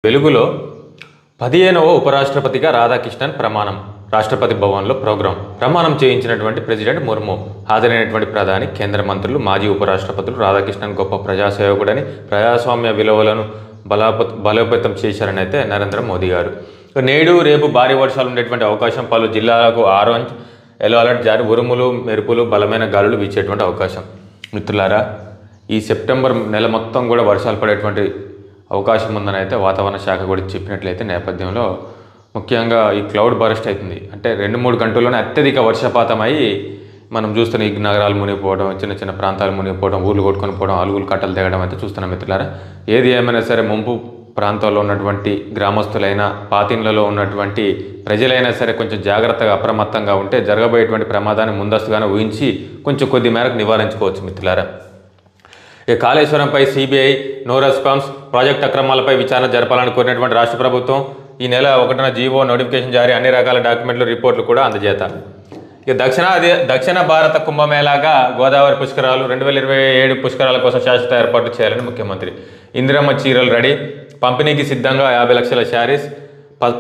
వెలుగులో 15వ ఉపరాష్ట్రపతిగా రాధాకృష్ణన్ ప్రమాణం రాష్ట్రపతి భవన్లో ప్రమాణం చేయించినటువంటి ప్రెసిడెంట్ ముర్ము హాజరైనటువంటి ప్రధాని కేంద్ర మంత్రులు మాజీ ఉపరాష్ట్రపతులు రాధాకృష్ణన్ గొప్ప ప్రజాసేవకుడని ప్రజాస్వామ్య విలువలను బలోపేతం చేశారని అయితే నరేంద్ర మోదీ గారు. నేడు రేపు భారీ వర్షాలు ఉండేటువంటి అవకాశం, పలు జిల్లాలకు ఆరెంజ్ ఎల్లో అలర్ట్ జారీ, ఉరుములు మెరుపులు బలమైన గాలులు వీచేటువంటి అవకాశం. మిత్రులారా, ఈ సెప్టెంబర్ నెల మొత్తం కూడా వర్షాలు పడేటువంటి అవకాశం ఉందని అయితే వాతావరణ శాఖ కూడా చెప్పినట్లయితే నేపథ్యంలో ముఖ్యంగా ఈ క్లౌడ్ బరస్ట్ అవుతుంది. అంటే 2-3 గంటల్లోనే అత్యధిక వర్షపాతం అయ్యి మనం చూస్తున్న ఈ నగరాలు మునిగిపోవడం, చిన్న చిన్న ప్రాంతాలు మునిగిపోవడం, ఊళ్ళు కొట్టుకొని పోవడం, అలుగులు కట్టలు తెగడం అయితే చూస్తున్నాం మిత్రులారా. ఏది ఏమైనా సరే ముంపు ప్రాంతాల్లో ఉన్నటువంటి గ్రామస్తులైనా, పాతిండ్లలో ఉన్నటువంటి ప్రజలైనా సరే కొంచెం జాగ్రత్తగా అప్రమత్తంగా ఉంటే జరగబోయేటువంటి ప్రమాదాన్ని ముందస్తుగానే ఊహించి కొంచెం కొద్ది మేరకు నివారించుకోవచ్చు మిత్రులారా. కాళేశ్వరంపై సిబిఐ నో రెస్పాన్స్, ప్రాజెక్ట్ అక్రమాలపై విచారణ జరపాలని కోరినటువంటి రాష్ట్ర ప్రభుత్వం ఈ నెల 1న జీవో నోటిఫికేషన్ జారీ, అన్ని రకాల డాక్యుమెంట్లు రిపోర్ట్లు కూడా అందజేస్తారు. దక్షిణ భారత కుంభమేళాగా గోదావరి పుష్కరాలు 2027 పుష్కరాల కోసం శాశ్వత ఏర్పాటు చేయాలని ముఖ్యమంత్రి. ఇందిరమ్మ చీరలు రెడీ, పంపిణీకి సిద్ధంగా 50 లక్షల శారీస్,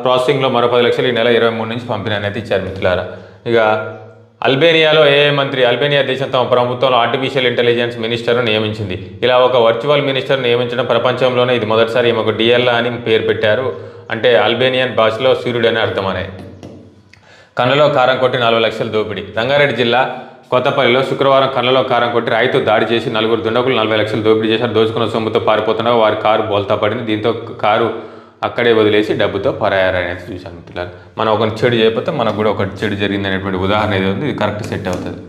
ప్రాసెసింగ్లో మరో 10 లక్షలు ఈ నెల 23 నుంచి పంపిణీ అనేది ఇచ్చారు మిత్రులారా. ఇక అల్బేనియాలో మంత్రి అల్బేనియా దేశం తమ ప్రభుత్వంలో ఆర్టిఫిషియల్ ఇంటెలిజెన్స్ మినిస్టర్ను నియమించింది. ఇలా ఒక వర్చువల్ మినిస్టర్ నియమించడం ప్రపంచంలోనే ఇది మొదటిసారి. ఈమెకు డిఎల్లా అని పేరు పెట్టారు. అంటే అల్బేనియన్ భాషలో సూర్యుడు అని అర్థం అనేది. కళ్ళలో కారం కొట్టి 40 లక్షల దోపిడీ. రంగారెడ్డి జిల్లా కొత్తపల్లిలో శుక్రవారం కళ్ళలో కారం కొట్టి రైతు దాడి చేసి 4 దుండగులు 40 లక్షలు దోపిడీ చేశారు. దోచుకున్న సొమ్ముతో పారిపోతుండగా వారి కారు బోల్తా పడింది. దీంతో కారు అక్కడే వదిలేసి డబ్బుతో పరాయారనేది చూశాను మిత్రులారు. మనం ఒకటి చెడు చేయకపోతే మనకు కూడా ఒకటి చెడు జరిగింది అనేటువంటి ఉదాహరణ ఏదో ఉంది. ఇది కరెక్ట్ సెట్ అవుతుంది.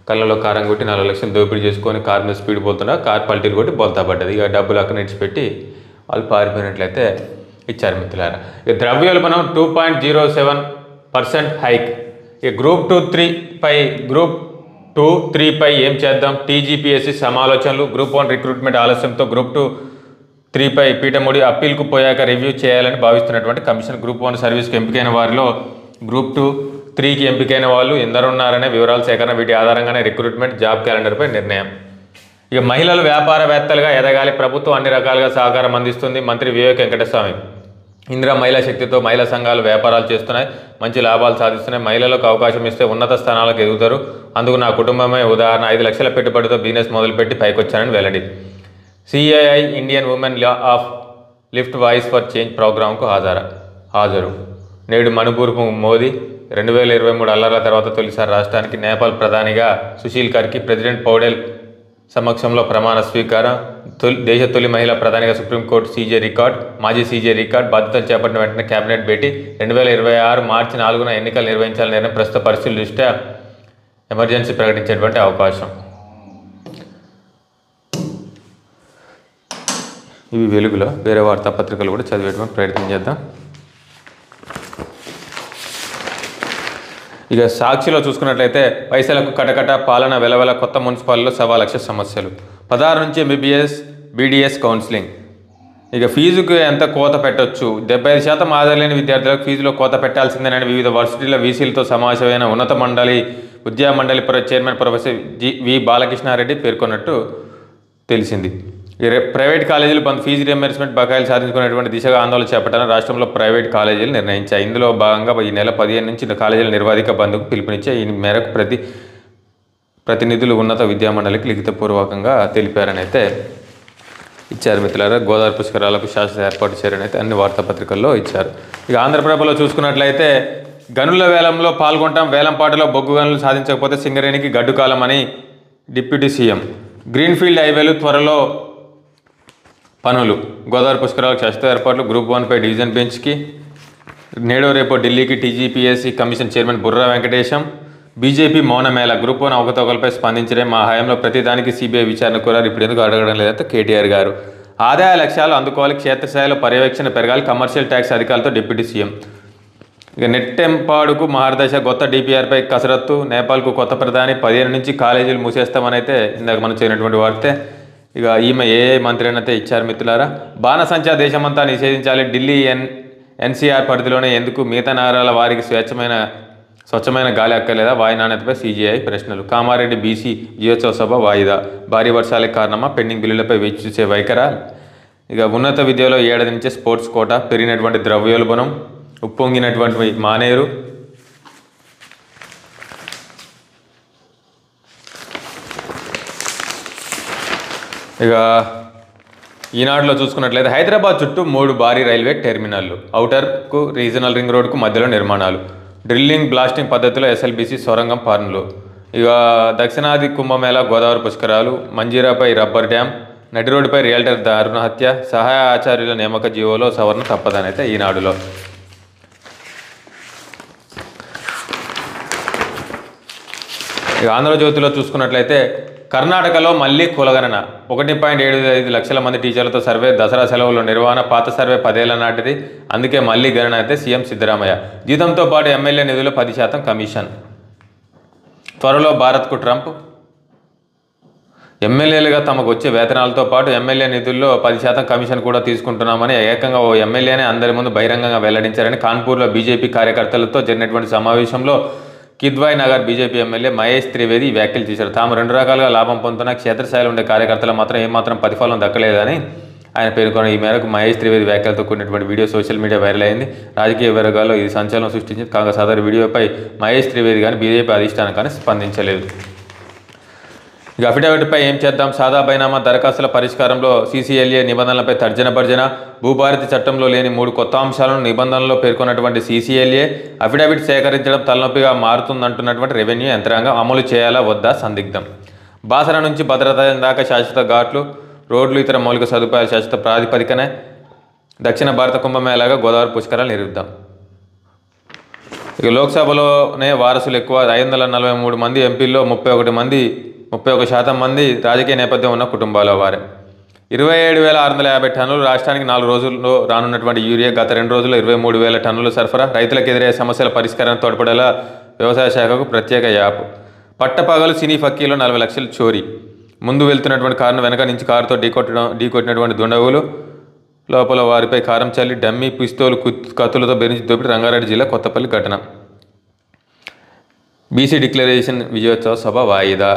కళ్ళలో కారం కొట్టి 40 లక్షలు దోపిడీ చేసుకొని కారు మీద స్పీడ్ పోతుండగా కారు పల్టీలు కొట్టి బోల్తా పడ్డది. ఇక డబ్బులు అక్కడ ఇచ్చిపెట్టి వాళ్ళు పారిపోయినట్లయితే ఇచ్చారు మిత్రులారా. ఇక ద్రవ్యోల్బణం 2.07% హైక్. ఇక గ్రూప్ 2-3పై ఏం చేద్దాం, టీజీపీఎస్సీ సమాలోచనలు. గ్రూప్ 1 రిక్రూట్మెంట్ ఆలస్యంతో గ్రూప్ 2-3పై పీఠముడి అప్పీల్కు పోయాక రివ్యూ చేయాలని భావిస్తున్నటువంటి కమిషన్. గ్రూప్ 1 సర్వీస్కి ఎంపికైన వారిలో గ్రూప్ 2-3కి ఎంపికైన వాళ్ళు ఎందరున్నారనే వివరాల సేకరణ. వీటి ఆధారంగానే రిక్రూట్మెంట్ జాబ్ క్యాలెండర్పై నిర్ణయం. ఇక మహిళలు వ్యాపారవేత్తలుగా ఎదగాలి, ప్రభుత్వం అన్ని రకాలుగా సహకారం అందిస్తుంది. మంత్రి వివేక్ వెంకటస్వామి. ఇందిరా మహిళా శక్తితో మహిళా సంఘాలు వ్యాపారాలు చేస్తున్నాయి, మంచి లాభాలు సాధిస్తున్నాయి. మహిళలకు అవకాశం ఇస్తే ఉన్నత స్థానాలకు ఎదుగుతారు. అందుకు నా కుటుంబమే ఉదాహరణ. 5 లక్షల పెట్టుబడితో బిజినెస్ మొదలుపెట్టి పైకొచ్చానని వెల్లడి. సిఐఐ ఇండియన్ ఉమెన్ లా of lift voice for change ప్రోగ్రాంకు హాజరు. నేడు మణిపూర్కు మోదీ. 2023 అల్లర్ల తర్వాత తొలిసారి రాష్ట్రానికి. నేపాల్ ప్రధానిగా సుశీల్ కర్కి ప్రెసిడెంట్ పౌడెల్ సమక్షంలో ప్రమాణ స్వీకారం. దేశ తొలి మహిళా ప్రధానిగా సుప్రీంకోర్టు సీజే రికార్డ్. మాజీ సీజే రికార్డ్ బాధ్యతలు చేపట్టిన వెంటనే కేబినెట్ భేటీ. 2026 మార్చి 4న ఎన్నికలు నిర్వహించాలని నిర్ణయం. ప్రస్తుత పరిస్థితుల దృష్ట్యా ఎమర్జెన్సీ ప్రకటించేటువంటి అవకాశం. ఇవి వెలుగులో వేరే వార్తాపత్రికలు కూడా చదివేటువంటి ప్రయత్నం చేద్దాం. ఇక సాక్షిలో చూసుకున్నట్లయితే పైసలకు కటకట, పాలన వెలవెల, కొత్త మున్సిపాలిటీలో 1.25 లక్ష సమస్యలు. 16 నుంచి MBBS BDS కౌన్సిలింగ్. ఇక ఫీజుకు ఎంత కోత పెట్టొచ్చు, 75% హాజరులేని విద్యార్థులకు ఫీజులో కోత పెట్టాల్సిందేనని వివిధ వర్సిటీల వీసీలతో సమావేశమైన ఉన్నత మండలి విద్యా మండలి చైర్మన్ ప్రొఫెసర్ వి బాలకృష్ణారెడ్డి పేర్కొన్నట్టు తెలిసింది. ప్రైవేట్ కాలేజీలు బంద్, ఫీజు రియంబర్స్మెంట్ బకాయిలు సాధించుకునేటువంటి దిశగా ఆందోళన చేపట్టాలని రాష్ట్రంలో ప్రైవేట్ కాలేజీలు నిర్ణయించాయి. ఇందులో భాగంగా ఈ నెల 15 నుంచి కాలేజీల నిర్వాధిక బంద్కు పిలుపునిచ్చాయి. ఈ మేరకు ప్రతినిధులు ఉన్నత విద్యామండలికి లిఖితపూర్వకంగా తెలిపారని అయితే ఇచ్చారు మిత్రులారా. గోదావరి పుష్కరాలకు శాశ్వత ఏర్పాటు చేయాలని అయితే అన్ని వార్తాపత్రికల్లో ఇచ్చారు. ఇక ఆంధ్రప్రభలో చూసుకున్నట్లయితే గనుల వేలంలో పాల్గొంటాం, వేలంపాటలో బొగ్గు గనులు సాధించకపోతే సింగరేణికి గడ్డుకాలం అని డిప్యూటీ సీఎం. గ్రీన్ఫీల్డ్ హైవేలు త్వరలో పనులు. గోదావరి పుష్కరాలకు శాశ్వత ఏర్పాట్లు. Group 1పై division బెంచ్కి. నేడో రేపో ఢిల్లీకి TGPSC commission chairman Burra Venkatesham. BJP మౌనమేళ. గ్రూప్ 1 అవకతవకలపై స్పందించడే మా హయాంలో ప్రతిదానికి సిబిఐ విచారణ కోరారు, ఇప్పుడు ఎందుకు అడగడం లేదంటే కేటీఆర్ గారు. ఆదాయ లక్ష్యాలు అందుకోవాలి, క్షేత్రస్థాయిలో పర్యవేక్షణ పెరగాలి, కమర్షియల్ ట్యాక్స్ అధికారులతో డిప్యూటీ సీఎం. ఇక నెట్టెంపాడుకు మహర్దశ, కొత్త డిపిఆర్పై కసరత్తు. నేపాల్కు కొత్త ప్రధాని. 15 నుంచి కాలేజీలు మూసేస్తామని అయితే ఇందాక మనం చేయనటువంటి వార్తే. ఇక ఈమె మంత్రి అయితే ఇచ్చారు మిత్రులారా. బాణసంచా దేశమంతా నిషేధించాలి, ఢిల్లీ ఎన్సీఆర్ పరిధిలోనే ఎందుకు, మిగతా నగరాల వారికి స్వచ్ఛమైన గాలి అక్కర్లేదా, వాయు నాణ్యతపై సీజీఐ ప్రశ్నలు. కామారెడ్డి బీసీ జియోత్సవ సభ వాయిదా. భారీ వర్షాలకు కారణమా, పెండింగ్ బిల్లులపై వేచి చూసే వైఖరా. ఇక ఉన్నత విద్యలో ఏడాది నుంచే స్పోర్ట్స్ కోట, పెరిగినటువంటి ద్రవ్యోల్బణం, ఉప్పొంగినటువంటి మానేరు, ఇక ఈనాడులో చూసుకున్నట్లయితే హైదరాబాద్ చుట్టూ 3 భారీ రైల్వే టెర్మినల్లు, ఔటర్కు రీజనల్ రింగ్ రోడ్కు మధ్యలో నిర్మాణాలు, డ్రిల్లింగ్ బ్లాస్టింగ్ పద్ధతిలో ఎస్ఎల్బీసీ సొరంగం పనులు. ఇక దక్షిణాది కుంభమేళా, గోదావరి పుష్కరాలు, మంజీరాపై రబ్బర్ డ్యామ్, నడి రోడ్డుపై రియల్టర్ దారుణ హత్య, సహాయ ఆచార్యుల నియామక జీవోలో సవరణ తప్పదని అయితే ఈనాడులో. ఇక ఆంధ్రజ్యోతిలో చూసుకున్నట్లయితే కర్ణాటకలో మళ్లీ కులగణన, 1.75 లక్షల మంది టీచర్లతో సర్వే, దసరా సెలవుల నిర్వహణ, పాత సర్వే 10 ఏళ్ల నాటిది, అందుకే మళ్లీ గణన అయితే సీఎం సిద్ధరామయ్య. జీతంతో పాటు ఎమ్మెల్యే నిధులు 10% కమిషన్. త్వరలో భారత్కు ట్రంప్, ఎమ్మెల్యేలుగా తమకు వచ్చే వేతనాలతో పాటు ఎమ్మెల్యే నిధుల్లో 10% కమిషన్ కూడా తీసుకుంటున్నామని ఏకంగా ఓ ఎమ్మెల్యేనే అందరి ముందు బహిరంగంగా వెల్లడించారని కాన్పూర్లో బీజేపీ కార్యకర్తలతో జరిగినటువంటి సమావేశంలో కిద్వాయ్ నగర్ బీజేపీ ఎమ్మెల్యే మహేష్ త్రివేది వ్యాఖ్యలు చేశారు. తాము 2 రకాలుగా లాభం పొందుతున్న క్షేత్రస్థాయిలో ఉండే కార్యకర్తలు మాత్రం ఏమాత్రం ప్రతిఫలం దక్కలేదని ఆయన పేర్కొన్న. ఈ మేరకు మహేష్ త్రివేది వ్యాఖ్యలతో కూడినటువంటి వీడియో సోషల్ మీడియా వైరల్ అయింది. రాజకీయ వర్గాల్లో ఇది సంచలనం సృష్టించింది. కాగా సదరు వీడియోపై మహేష్ త్రివేది కానీ బీజేపీ అధిష్టానం కానీ స్పందించలేదు. ఇక అఫిడవిట్పై ఏం చేద్దాం, సాదా బైనామా దరఖాస్తుల పరిష్కారంలో సీసీఎల్ఏ నిబంధనలపై తర్జన భర్జన, భూభారతి చట్టంలో లేని 3 కొత్త అంశాలను నిబంధనలో పేర్కొన్నటువంటి సీసీఎల్ఏ అఫిడవిట్ సేకరించడం తలనొప్పిగా మారుతుందంటున్నటువంటి రెవెన్యూ యంత్రాంగం అమలు చేయాలా వద్దా సందిగ్ధం. బాసర నుంచి భద్రత దాకా శాశ్వత ఘాట్లు, రోడ్లు, ఇతర మౌలిక సదుపాయాలు శాశ్వత ప్రాతిపదికనే దక్షిణ భారత కుంభమేళాగా గోదావరి పుష్కరాలు నిరుద్దాం. ఇక లోక్సభలోనే వారసులు ఎక్కువ, 543 మంది ఎంపీల్లో 31% మంది రాజకీయ నేపథ్యం ఉన్న కుటుంబాల వారే. 27,650 టన్నులు రాష్ట్రానికి 4 రోజుల్లో రానున్నటువంటి యూరియా, గత 2 రోజుల్లో 23,000 టన్నులు సరఫరా. రైతులకు ఎదురయ్యే సమస్యల పరిష్కారానికి తోడ్పడేలా వ్యవసాయ శాఖకు ప్రత్యేక యాప్. పట్టపగలు సినీ ఫక్కీలో 40 లక్షలు చోరీ, ముందు వెళ్తున్నటువంటి కారును వెనక నుంచి కారుతో ఢీకొట్టినటువంటి దుండగులు, లోపల వారిపై కారం చల్లి డమ్మీ పిస్తోలు కత్తులతో బెదిరించి దోపిడి. రంగారెడ్డి జిల్లా కొత్తపల్లి ఘటన. బీసీ డిక్లరేషన్ విజయోత్సవ సభ వాయిదా.